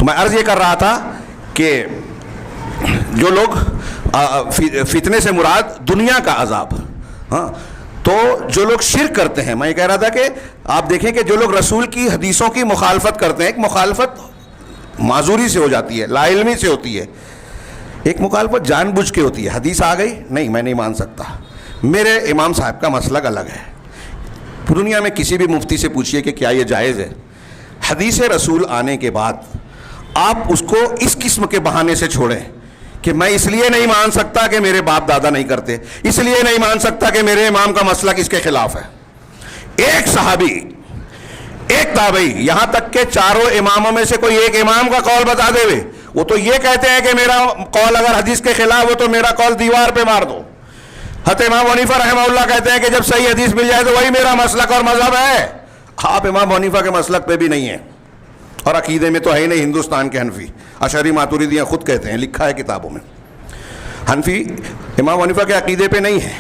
تو میں عرض یہ کر رہا تھا کہ جو لوگ فتنے سے مراد دنیا کا عذاب، ہاں، تو جو لوگ شرک کرتے ہیں، میں یہ کہہ رہا تھا کہ آپ دیکھیں کہ جو لوگ رسول کی حدیثوں کی مخالفت کرتے ہیں، ایک مخالفت معذوری سے ہو جاتی ہے، لا علمی سے ہوتی ہے، ایک مخالفت جان بوجھ کے ہوتی ہے. حدیث آ گئی، نہیں میں نہیں مان سکتا، میرے امام صاحب کا مسلک الگ ہے. دنیا میں کسی بھی مفتی سے پوچھئے کہ کیا یہ جائز ہے، حدیث رسول آنے کے بعد آپ اس کو اس قسم کے بہانے سے چھوڑیں کہ میں اس لیے نہیں مان سکتا کہ میرے باپ دادا نہیں کرتے، اس لیے نہیں مان سکتا کہ میرے امام کا مسلک اس کے خلاف ہے. ایک صحابی، ایک تابعی، یہاں تک کہ چاروں اماموں میں سے کوئی ایک امام کا قول بتا دے وے، وہ تو یہ کہتے ہیں کہ میرا قول اگر حدیث کے خلاف ہو تو میرا قول دیوار پہ مار دو. حضرت امام حنیفہ رحمہ اللہ کہتے ہیں کہ جب صحیح حدیث مل جائے تو وہی میرا مسلک اور مذہب ہے. آپ امام حنیفہ کے مسلک پہ بھی نہیں ہیں، اور عقیدے میں تو ہے ہی نہیں. ہندوستان کے حنفی اشعری ماتوریدیاں خود کہتے ہیں، لکھا ہے کتابوں میں، حنفی امام حنیفہ کے عقیدے پہ نہیں ہے،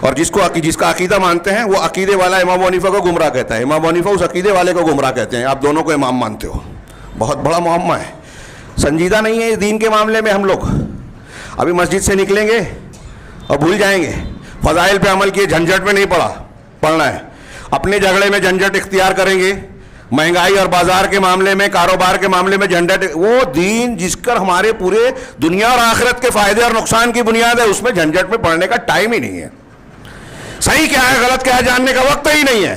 اور جس کا عقیدہ مانتے ہیں وہ عقیدے والا امام حنیفہ کو گمراہ کہتا ہے، امام حنیفہ اس عقیدے والے کو گمراہ کہتے ہیں. آپ دونوں کو امام مانتے ہو، بہت بڑا معمہ ہے. سنجیدہ نہیں ہے دین کے معاملے میں. ہم لوگ ابھی مسجد سے نکلیں گے اور بھول جائیں گے، فضائل پہ عمل کیے، جھنجھٹ میں نہیں پڑنا ہے. اپنے جھگڑے میں جھنجھٹ اختیار کریں گے، مہنگائی اور بازار کے معاملے میں، کاروبار کے معاملے میں جھنجھٹ. وہ دین جس پر ہمارے پورے دنیا اور آخرت کے فائدے اور نقصان کی بنیاد ہے، اس میں جھنجھٹ میں پڑنے کا ٹائم ہی نہیں ہے. صحیح کیا ہے غلط کیا ہے جاننے کا وقت ہی نہیں ہے.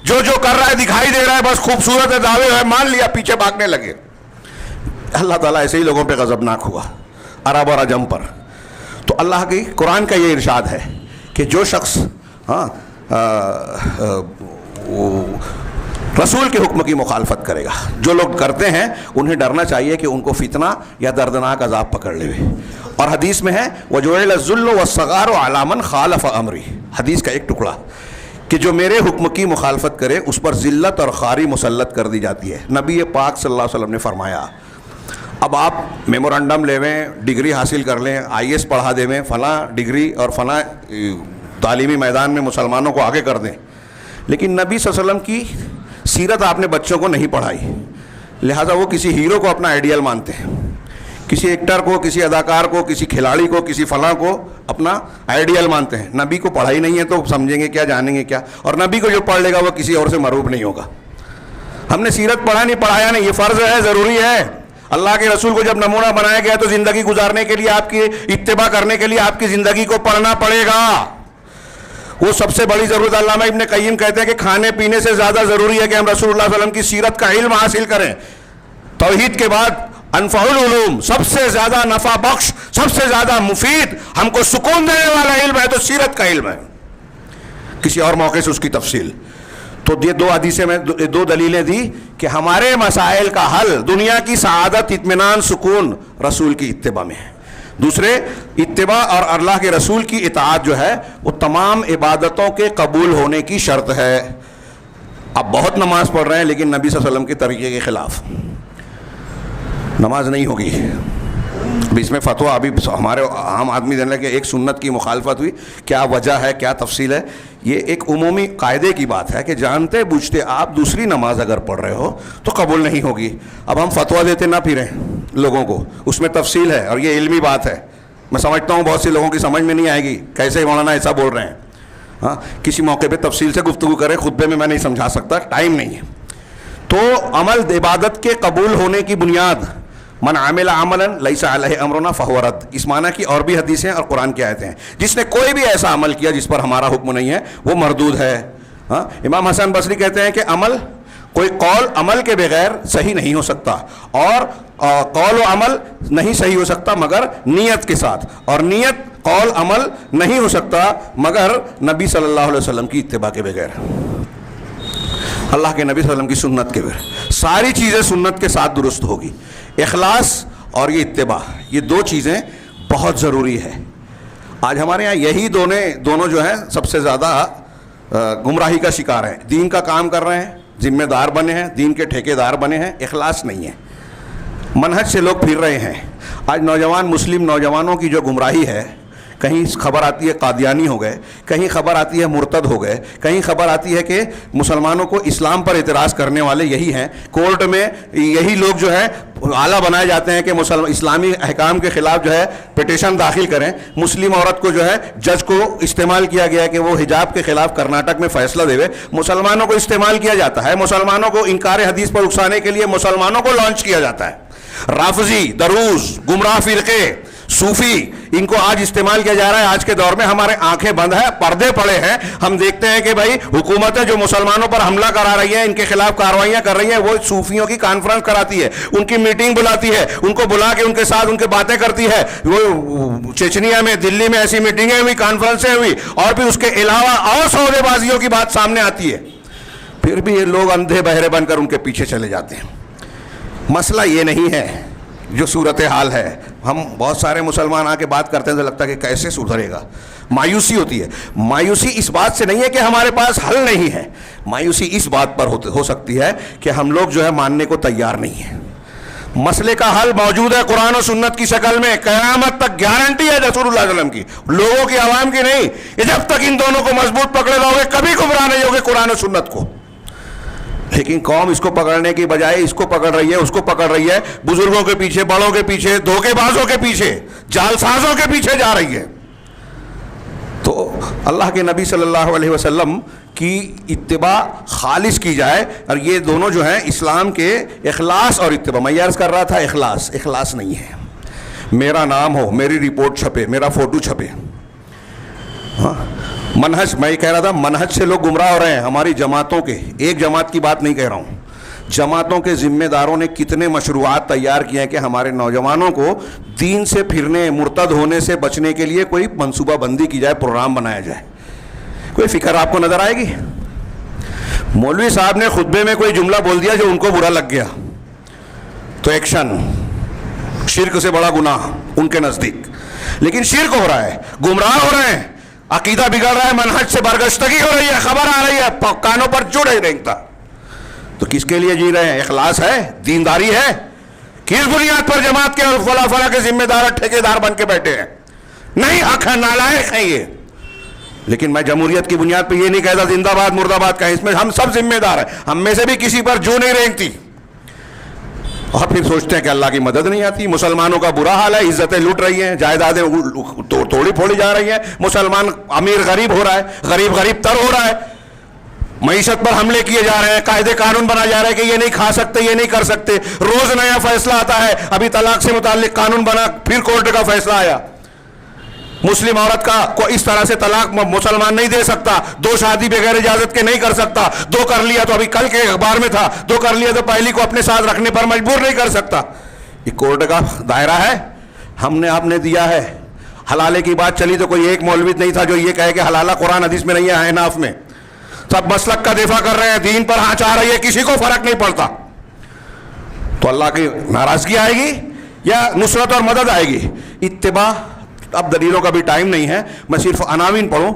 جو کر رہا ہے دکھائی دے رہا ہے، بس خوبصورت ہے، دعوے ہے، مان لیا، پیچھے بھاگنے لگے. اللہ تعالیٰ ایسے ہی لوگوں پہ غضبناک ہوا، عرب اور عجم پر. تو اللہ کی قرآن کا یہ ارشاد ہے کہ جو شخص رسول کے حکم کی مخالفت کرے گا، جو لوگ کرتے ہیں انہیں ڈرنا چاہیے کہ ان کو فتنہ یا دردناک عذاب پکڑ لے. اور حدیث میں ہے وَجُعِلَ الذُّلُّ وَالصَّغَارُ عَلَىٰ مَنْ خَالَفَ أَمْرِي، حدیث کا ایک ٹکڑا کہ جو میرے حکم کی مخالفت کرے اس پر ذلت اور خواری مسلط کر دی جاتی ہے. نبی پاک صلی اللہ علیہ وسلم نے فرمایا. اب آپ میمورنڈم لے لیں، ڈگری حاصل کر لیں، IAS پڑھا دے میں، فلاں ڈگری اور فلاں تعلیمی میدان میں مسلمانوں کو آگے کر دیں، لیکن نبی صلی اللہ علیہ وسلم کی سیرت آپ نے بچوں کو نہیں پڑھائی، لہٰذا وہ کسی ہیرو کو اپنا آئیڈیل مانتے ہیں، کسی ایکٹر کو، کسی اداکار کو، کسی کھلاڑی کو، کسی فلاں کو اپنا آئیڈیل مانتے ہیں. نبی کو پڑھائی نہیں ہے تو سمجھیں گے کیا، جانیں گے کیا؟ اور نبی کو جو پڑھ لے گا وہ کسی اور سے مروب نہیں ہوگا. ہم نے سیرت پڑھا نہیں، پڑھایا نہیں، یہ فرض ہے، ضروری ہے. اللہ کے رسول کو جب نمونہ بنایا گیا تو زندگی گزارنے کے لیے، آپ کی اتباع کرنے کے لیے آپ کی زندگی کو پڑھنا پڑے گا. وہ سب سے بڑی ضرورت. علامہ ابن قیم کہتے ہیں کہ کھانے پینے سے زیادہ ضروری ہے کہ ہم رسول اللہ صلی اللہ علیہ وسلم کی سیرت کا علم حاصل کریں. توحید کے بعد انفع العلوم، سب سے زیادہ نفع بخش، سب سے زیادہ مفید، ہم کو سکون دینے والا علم ہے تو سیرت کا علم ہے. کسی اور موقع سے اس کی تفصیل. تو یہ دو حدیثیں میں دو دلیلیں دی کہ ہمارے مسائل کا حل، دنیا کی سعادت، اطمینان، سکون رسول کی اتباع میں ہے. دوسرے، اتباع اور اللہ کے رسول کی اطاعت جو ہے وہ تمام عبادتوں کے قبول ہونے کی شرط ہے. آپ بہت نماز پڑھ رہے ہیں لیکن نبی صلی اللہ علیہ وسلم کے طریقے کے خلاف نماز نہیں ہوگی. اس میں فتویٰ ابھی ہمارے عام آدمی دینے کہ ایک سنت کی مخالفت ہوئی، کیا وجہ ہے، کیا تفصیل ہے. یہ ایک عمومی قاعدے کی بات ہے کہ جانتے بوجھتے آپ دوسری نماز اگر پڑھ رہے ہو تو قبول نہیں ہوگی. اب ہم فتویٰ دیتے نہ پھریں لوگوں کو، اس میں تفصیل ہے اور یہ علمی بات ہے. میں سمجھتا ہوں بہت سے لوگوں کی سمجھ میں نہیں آئے گی کیسے مولانا ایسا بول رہے ہیں. ہاں، کسی موقع پہ تفصیل سے گفتگو کریں، خطبے میں نہیں سمجھا سکتا، ٹائم نہیں ہے. تو عمل عبادت کے قبول ہونے کی بنیاد من عمل عملا لیس علیہ امرنا فہو رد، اس معنی کی اور بھی حدیثیں اور قرآن کی آیتیں ہیں. جس نے کوئی بھی ایسا عمل کیا جس پر ہمارا حکم نہیں ہے وہ مردود ہے. ہاں، امام حسن بصری کہتے ہیں کہ کوئی قول عمل کے بغیر صحیح نہیں ہو سکتا، اور قول و عمل نہیں صحیح ہو سکتا مگر نیت کے ساتھ، اور نیت قول عمل نہیں ہو سکتا مگر نبی صلی اللہ علیہ وسلم کی اتباع کے بغیر، اللہ کے نبی صلی اللہ علیہ وسلم کی سنت کے بغیر. ساری چیزیں سنت کے ساتھ درست ہوگی. اخلاص اور یہ اتباع، یہ دو چیزیں بہت ضروری ہے. آج ہمارے یہاں یہی دونوں جو ہیں سب سے زیادہ گمراہی کا شکار ہیں. دین کا کام کر رہے ہیں، ذمہ دار بنے ہیں، دین کے ٹھیکیدار بنے ہیں، اخلاص نہیں ہے، منہج سے لوگ پھر رہے ہیں. آج مسلم نوجوانوں کی جو گمراہی ہے کہیں خبر آتی ہے قادیانی ہو گئے, کہیں خبر آتی ہے مرتد ہو گئے, کہیں خبر آتی ہے کہ مسلمانوں کو اسلام پر اعتراض کرنے والے یہی ہیں. کورٹ میں یہی لوگ جو ہے آلہ بنائے جاتے ہیں کہ اسلامی احکام کے خلاف جو ہے پٹیشن داخل کریں. مسلم عورت کو جو ہے جج کو استعمال کیا گیا ہے کہ وہ حجاب کے خلاف کرناٹک میں فیصلہ دے. مسلمانوں کو استعمال کیا جاتا ہے, مسلمانوں کو انکار حدیث پر اکسانے کے لیے مسلمانوں کو لانچ کیا جاتا ہے. رافضی, دروز, گمراہ فرقے, صوفی, ان کو آج استعمال کیا جا رہا ہے. آج کے دور میں ہمارے آنکھیں بند ہیں, پردے پڑے ہیں, ہم دیکھتے ہیں کہ بھائی حکومتیں جو مسلمانوں پر حملہ کرا رہی ہیں, ان کے خلاف کارروائیاں کر رہی ہیں, وہ صوفیوں کی کانفرنس کراتی ہے, ان کی میٹنگ بلاتی ہے, ان کو بلا کے ان کے ساتھ ان کے باتیں کرتی ہے. وہ چچنیا میں, دلی میں ایسی میٹنگیں ہوئی, کانفرنسیں ہوئی, اور پھر اس کے علاوہ اور سودے بازیوں کی بات سامنے آتی ہے. پھر بھی یہ لوگ اندھے بہرے بن کر ان کے پیچھے چلے جاتے ہیں. مسئلہ یہ نہیں ہے جو صورتحال ہے. ہم بہت سارے مسلمان آ کے بات کرتے ہیں تو لگتا ہے کہ کیسے سدھرے گا, مایوسی ہوتی ہے. مایوسی اس بات سے نہیں ہے کہ ہمارے پاس حل نہیں ہے, مایوسی اس بات پر ہو سکتی ہے کہ ہم لوگ جو ہے ماننے کو تیار نہیں ہیں. مسئلے کا حل موجود ہے قرآن و سنت کی شکل میں, قیامت تک گارنٹی ہے رسول اللہ علیہ وسلم کی, لوگوں کی, عوام کی نہیں. کہ جب تک ان دونوں کو مضبوط پکڑے رہو گے کبھی گمراہ نہیں ہوگے قرآن و سنت کو. لیکن قوم اس کو پکڑنے کی بجائے اس کو پکڑ رہی ہے, اس کو پکڑ رہی ہے, بزرگوں کے پیچھے, بڑوں کے پیچھے, دھوکے بازوں کے پیچھے, جال سازوں کے پیچھے جا رہی ہے. تو اللہ کے نبی صلی اللہ علیہ وسلم کی اتباع خالص کی جائے. اور یہ دونوں جو ہیں اسلام کے اخلاص اور اتباع. میں عرض کر رہا تھا اخلاص نہیں ہے. میرا نام ہو, میری رپورٹ چھپے, میرا فوٹو چھپے. ہاں, منہج, میں یہ کہہ رہا تھا منہج سے لوگ گمراہ ہو رہے ہیں. ہماری جماعتوں کے, ایک جماعت کی بات نہیں کہہ رہا ہوں, جماعتوں کے ذمہ داروں نے کتنے مشروعات تیار کیے ہیں کہ ہمارے نوجوانوں کو دین سے پھرنے, مرتد ہونے سے بچنے کے لیے کوئی منصوبہ بندی کی جائے, پروگرام بنایا جائے. کوئی فکر آپ کو نظر آئے گی؟ مولوی صاحب نے خطبے میں کوئی جملہ بول دیا جو ان کو برا لگ گیا تو ایکشن, شرک سے بڑا گناہ ان کے نزدیک. لیکن شرک ہو رہا ہے, گمراہ ہو رہے ہیں, عقیدہ بگڑ رہا ہے, منہج سے برگشتگی ہو رہی ہے, خبر آ رہی ہے, کانوں پر چڑھ ہی رہتا. تو کس کے لیے جی رہے ہیں؟ اخلاص ہے, دینداری ہے؟ کس بنیاد پر جماعت کے اور فلاں کے ذمہ دار ٹھیکیدار بن کے بیٹھے ہیں؟ نہیں, حق ہے, نالائق ہیں یہ. لیکن میں جمہوریت کی بنیاد پہ یہ نہیں کہتا زندہ باد مرد آباد کا, اس میں ہم سب ذمہ دار ہیں, ہم میں سے بھی کسی پر جو نہیں رینگتی. اور پھر سوچتے ہیں کہ اللہ کی مدد نہیں آتی. مسلمانوں کا برا حال ہے, عزتیں لوٹ رہی ہیں, جائیدادیں توڑی پھوڑی جا رہی ہیں, مسلمان امیر غریب ہو رہا ہے, غریب تر ہو رہا ہے, معیشت پر حملے کیے جا رہے ہیں, قاعدے قانون بنا جا رہا ہے کہ یہ نہیں کھا سکتے, یہ نہیں کر سکتے. روز نیا فیصلہ آتا ہے. ابھی طلاق سے متعلق قانون بنا, پھر کورٹ کا فیصلہ آیا. مسلم عورت کو اس طرح سے طلاق مسلمان نہیں دے سکتا, 2 شادی بغیر اجازت کے نہیں کر سکتا, 2 کر لیا تو ابھی کل کے اخبار میں تھا, 2 کر لیا تو پہلی کو اپنے ساتھ رکھنے پر مجبور نہیں کر سکتا. یہ کورٹ کا دائرہ ہے, ہم نے آپ نے دیا ہے. حلالے کی بات چلی تو کوئی ایک مولوی نہیں تھا جو یہ کہے کہ حلالہ قرآن حدیث میں نہیں ہے, احناف میں. سب مسلک کا دفاع کر رہے ہیں, دین پر ہانچ آ رہی ہے, کسی کو فرق نہیں پڑتا. تو اللہ کی ناراضگی آئے گی یا نصرت اور مدد آئے گی؟ اتباع. اب دلیلوں کا بھی ٹائم نہیں ہے, میں صرف عناوین پڑھوں.